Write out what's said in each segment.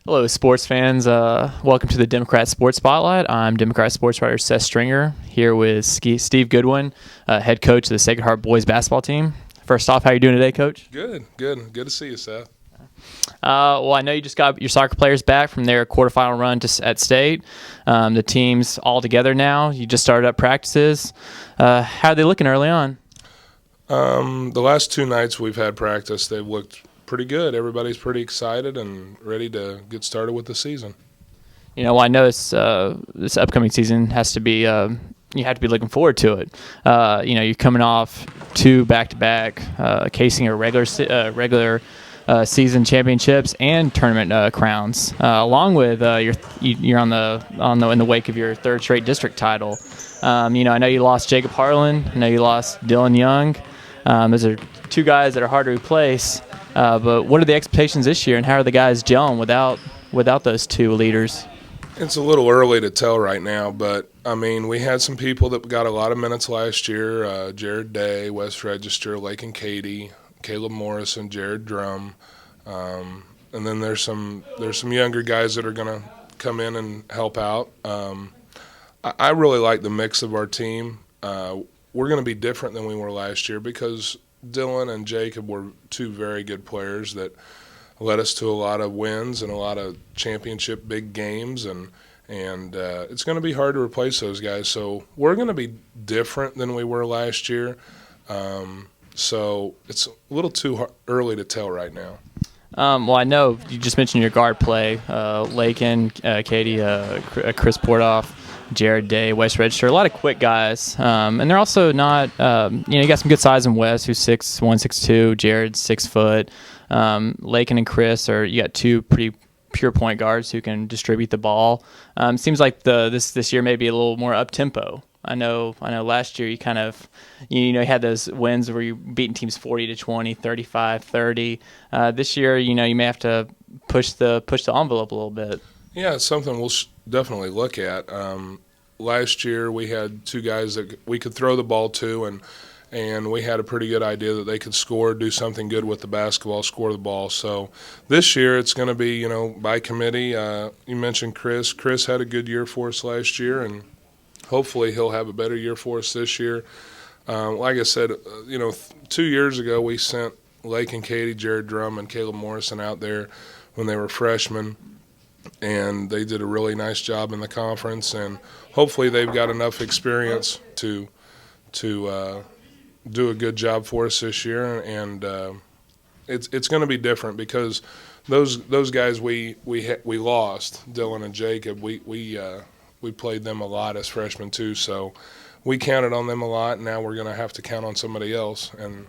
Hello, sports fans. Welcome to the Democrat Sports Spotlight. I'm Democrat sports writer Seth Stringer, here with Steve Goodwin, head coach of the Sacred Heart boys basketball team. First off, how are you doing today, Coach? Good to see you, Seth. Well, I know you just got your soccer players back from their quarterfinal run at state. The team's all together now. You just started up practices. How are they looking early on? The last two nights we've had practice, they've looked pretty good. Everybody's pretty excited and ready to get started with the season. You know, I know this upcoming season has to be you have to be looking forward to it. You're coming off two back-to-back casing or regular season championships and tournament crowns, along with you're in the wake of your third straight district title. I know you lost Jacob Harlan. I know you lost Dylan Young. Those are two guys that are hard to replace. But what are the expectations this year, and how are the guys gelling without those two leaders? It's a little early to tell right now, but, we had some people that got a lot of minutes last year, Jared Day, West Register, Lake and Katy, Caleb Morrison, Jared Drum, and then there's some younger guys that are going to come in and help out. I really like the mix of our team. We're going to be different than we were last year because Dylan and Jacob were two very good players that led us to a lot of wins and a lot of championship big games, and it's going to be hard to replace those guys. So we're going to be different than we were last year. So it's a little too early to tell right now. Well, I know you just mentioned your guard play, Lakin, Katie, Chris Portoff, Jared Day, West Register, a lot of quick guys. And they're also not, you got some good size in West, who's 6'1", 6'2", Jared's 6 foot. Lakin and Chris you got two pretty pure point guards who can distribute the ball. Seems like this year may be a little more up tempo. I know last year you kind of, you had those wins where you beating teams 40-20, 35-30. This year, you may have to push the envelope a little bit. Yeah, it's something we'll definitely look at. Last year we had two guys that we could throw the ball to, and we had a pretty good idea that they could score, do something good with the basketball, score the ball. So this year it's going to be, by committee. You mentioned Chris. Chris had a good year for us last year, and hopefully he'll have a better year for us this year. Like I said, 2 years ago we sent Lake and Katy, Jared Drum, and Caleb Morrison out there when they were freshmen, and they did a really nice job in the conference, and hopefully they've got enough experience to do a good job for us this year. And it's going to be different because those guys we lost, Dylan and Jacob, we played them a lot as freshmen too, so we counted on them a lot, and now we're going to have to count on somebody else, and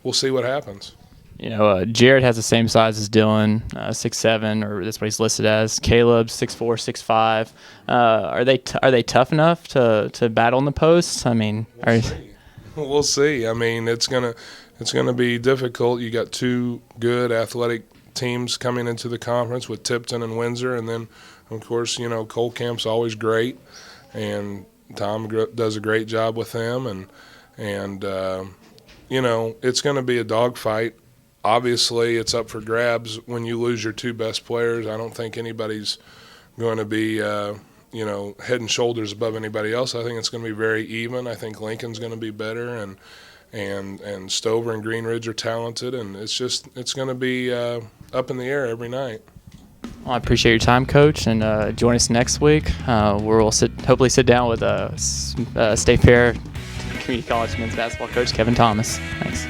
we'll see what happens. Jared has the same size as Dylan, 6'7", or that's what he's listed as. Caleb, 6'4", 6'5". Are they tough enough to battle in the post? We'll see. It's gonna be difficult. You got two good athletic teams coming into the conference with Tipton and Windsor, and then of course Cole Camp's always great, and Tom does a great job with them, and it's going to be a dogfight. Obviously, it's up for grabs when you lose your two best players. I don't think anybody's going to be, head and shoulders above anybody else. I think it's going to be very even. I think Lincoln's going to be better, and Stover and Green Ridge are talented, and it's going to be up in the air every night. Well, I appreciate your time, Coach, and join us next week where we'll hopefully sit down with State Fair Community College men's basketball coach Kevin Thomas. Thanks.